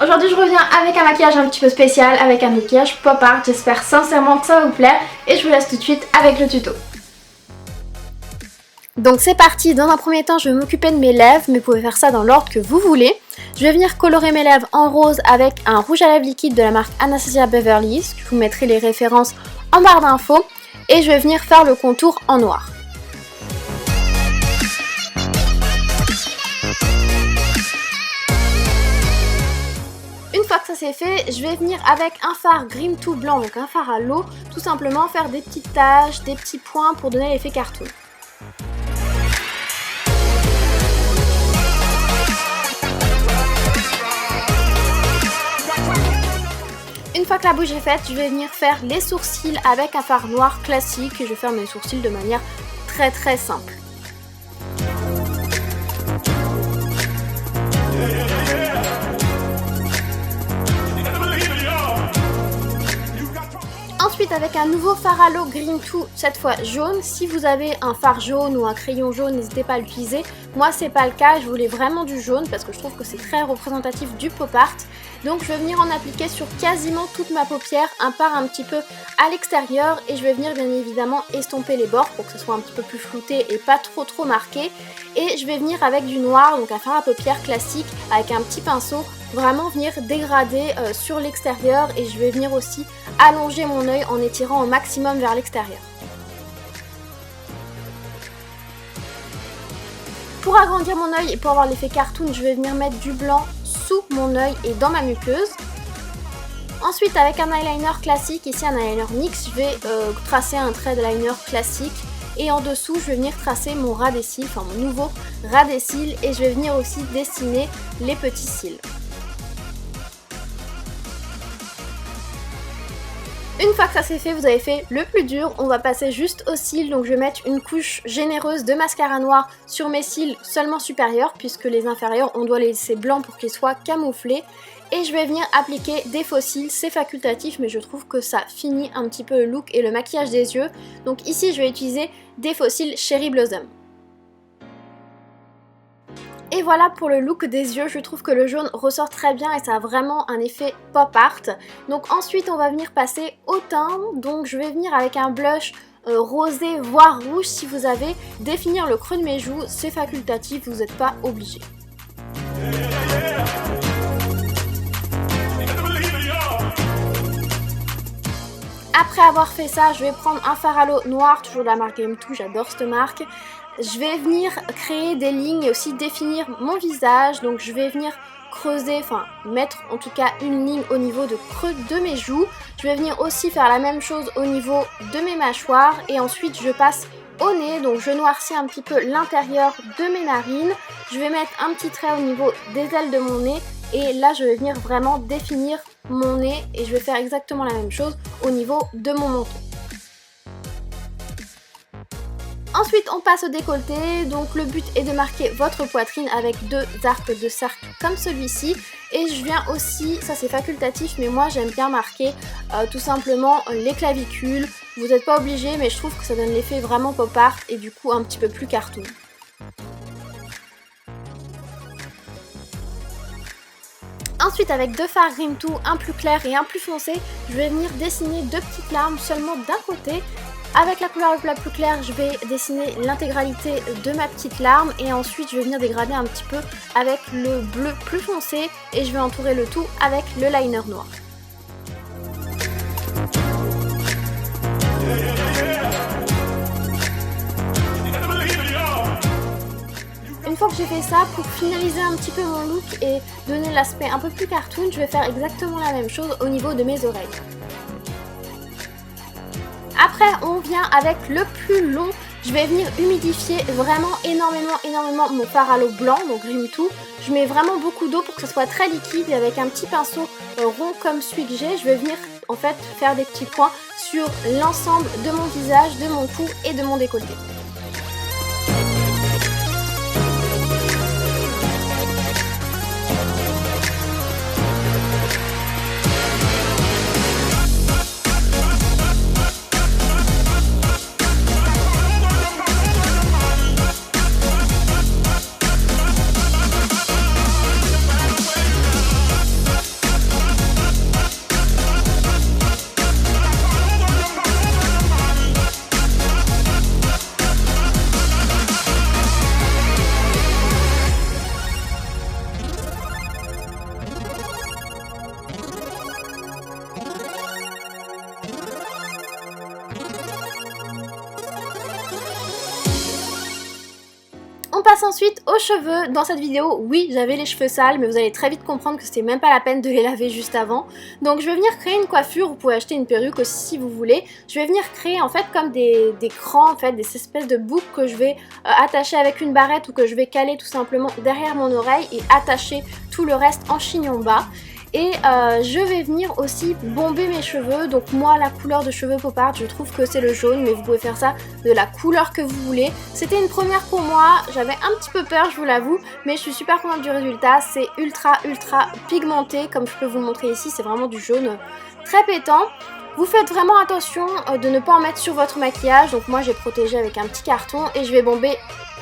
aujourd'hui je reviens avec un maquillage un petit peu spécial, avec un maquillage pop art. J'espère sincèrement que ça va vous plaire et je vous laisse tout de suite avec le tuto. Donc c'est parti, dans un premier temps je vais m'occuper de mes lèvres, mais vous pouvez faire ça dans l'ordre que vous voulez. Je vais venir colorer mes lèvres en rose avec un rouge à lèvres liquide de la marque Anastasia Beverly Hills. Je vous mettrai les références en barre d'infos. Et je vais venir faire le contour en noir. Une fois que ça c'est fait, je vais venir avec un fard Grim 2 blanc, donc un fard à l'eau, tout simplement faire des petites taches, des petits points pour donner l'effet cartoon. Une fois que la bouche est faite, je vais venir faire les sourcils avec un fard noir classique et je vais faire mes sourcils de manière très simple. Ensuite avec un nouveau fard à l'eau Green 2, cette fois jaune. Si vous avez un fard jaune ou un crayon jaune, n'hésitez pas à l'utiliser. Moi c'est pas le cas, je voulais vraiment du jaune parce que je trouve que c'est très représentatif du pop art. Donc je vais venir en appliquer sur quasiment toute ma paupière, un petit peu à l'extérieur, et je vais venir bien évidemment estomper les bords pour que ce soit un petit peu plus flouté et pas trop marqué. Et je vais venir avec du noir, donc un fard à paupières classique avec un petit pinceau, vraiment venir dégrader sur l'extérieur, et je vais venir aussi allonger mon œil en étirant au maximum vers l'extérieur. Pour agrandir mon œil et pour avoir l'effet cartoon, je vais venir mettre du blanc sous mon œil et dans ma muqueuse. Ensuite avec un eyeliner classique, ici un eyeliner NYX, je vais tracer un trait de liner classique. Et en dessous je vais venir tracer mon ras des cils, enfin mon nouveau ras des cils, et je vais venir aussi dessiner les petits cils. Une fois que ça c'est fait, vous avez fait le plus dur, on va passer juste aux cils. Donc je vais mettre une couche généreuse de mascara noir sur mes cils seulement supérieurs, puisque les inférieurs on doit les laisser blancs pour qu'ils soient camouflés. Et je vais venir appliquer des faux cils, c'est facultatif mais je trouve que ça finit un petit peu le look et le maquillage des yeux. Donc ici je vais utiliser des faux cils Cherry Blossom. Et voilà pour le look des yeux, je trouve que le jaune ressort très bien et ça a vraiment un effet pop art. Donc ensuite on va venir passer au teint, donc je vais venir avec un blush rosé voire rouge si vous avez. Définir le creux de mes joues, c'est facultatif, vous n'êtes pas obligé. Après avoir fait ça, je vais prendre un fard à l'eau noir, toujours de la marque Game 2, j'adore cette marque. Je vais venir créer des lignes et aussi définir mon visage, donc je vais venir creuser, enfin mettre en tout cas une ligne au niveau de creux de mes joues. Je vais venir aussi faire la même chose au niveau de mes mâchoires et ensuite je passe au nez, donc je noircis un petit peu l'intérieur de mes narines. Je vais mettre un petit trait au niveau des ailes de mon nez et là je vais venir vraiment définir mon nez et je vais faire exactement la même chose au niveau de mon menton. Ensuite on passe au décolleté, donc le but est de marquer votre poitrine avec deux arcs de cercle comme celui-ci. Et je viens aussi, ça c'est facultatif mais moi j'aime bien marquer tout simplement les clavicules. Vous n'êtes pas obligé mais je trouve que ça donne l'effet vraiment pop art et du coup un petit peu plus cartoon. Ensuite avec deux fards Grim 2, un plus clair et un plus foncé, je vais venir dessiner deux petites larmes seulement d'un côté. Avec la couleur la plus claire, je vais dessiner l'intégralité de ma petite larme et ensuite je vais venir dégrader un petit peu avec le bleu plus foncé et je vais entourer le tout avec le liner noir. Une fois que j'ai fait ça, pour finaliser un petit peu mon look et donner l'aspect un peu plus cartoon, je vais faire exactement la même chose au niveau de mes oreilles. Après on vient avec le plus long, je vais venir humidifier vraiment énormément mon fard à l'eau blanc, donc Grim 2. Je mets vraiment beaucoup d'eau pour que ce soit très liquide et avec un petit pinceau rond comme celui que j'ai, je vais venir en fait faire des petits points sur l'ensemble de mon visage, de mon cou et de mon décolleté. passe ensuite aux cheveux. Dans cette vidéo, oui, j'avais les cheveux sales, mais vous allez très vite comprendre que c'était même pas la peine de les laver juste avant. Donc je vais venir créer une coiffure, vous pouvez acheter une perruque aussi si vous voulez. Je vais venir créer en fait comme des crans, en fait, des espèces de boucles que je vais attacher avec une barrette ou que je vais caler tout simplement derrière mon oreille et attacher tout le reste en chignon bas. Et je vais venir aussi bomber mes cheveux. Donc moi, la couleur de cheveux pop art, je trouve que c'est le jaune, mais vous pouvez faire ça de la couleur que vous voulez. C'était une première pour moi, j'avais un petit peu peur, je vous l'avoue, mais je suis super contente du résultat. C'est ultra pigmenté, comme je peux vous le montrer ici, c'est vraiment du jaune très pétant. Vous faites vraiment attention de ne pas en mettre sur votre maquillage. Donc moi, j'ai protégé avec un petit carton et je vais bomber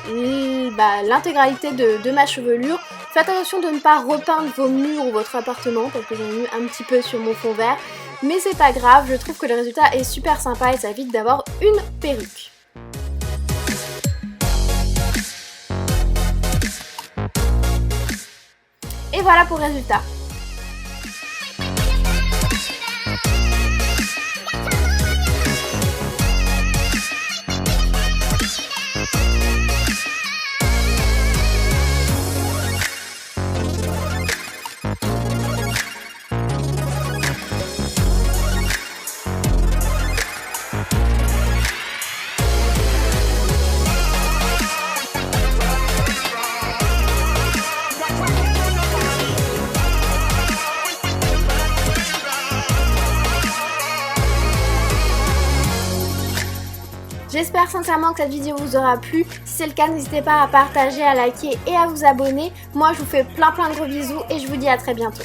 l'intégralité de ma chevelure. Faites attention de ne pas repeindre vos murs ou votre appartement parce que j'en ai mis un petit peu sur mon fond vert, mais c'est pas grave, je trouve que le résultat est super sympa et ça évite d'avoir une perruque. Et voilà pour le résultat. J'espère sincèrement que cette vidéo vous aura plu. Si c'est le cas, n'hésitez pas à partager, à liker et à vous abonner. Moi, je vous fais plein de gros bisous et je vous dis à très bientôt.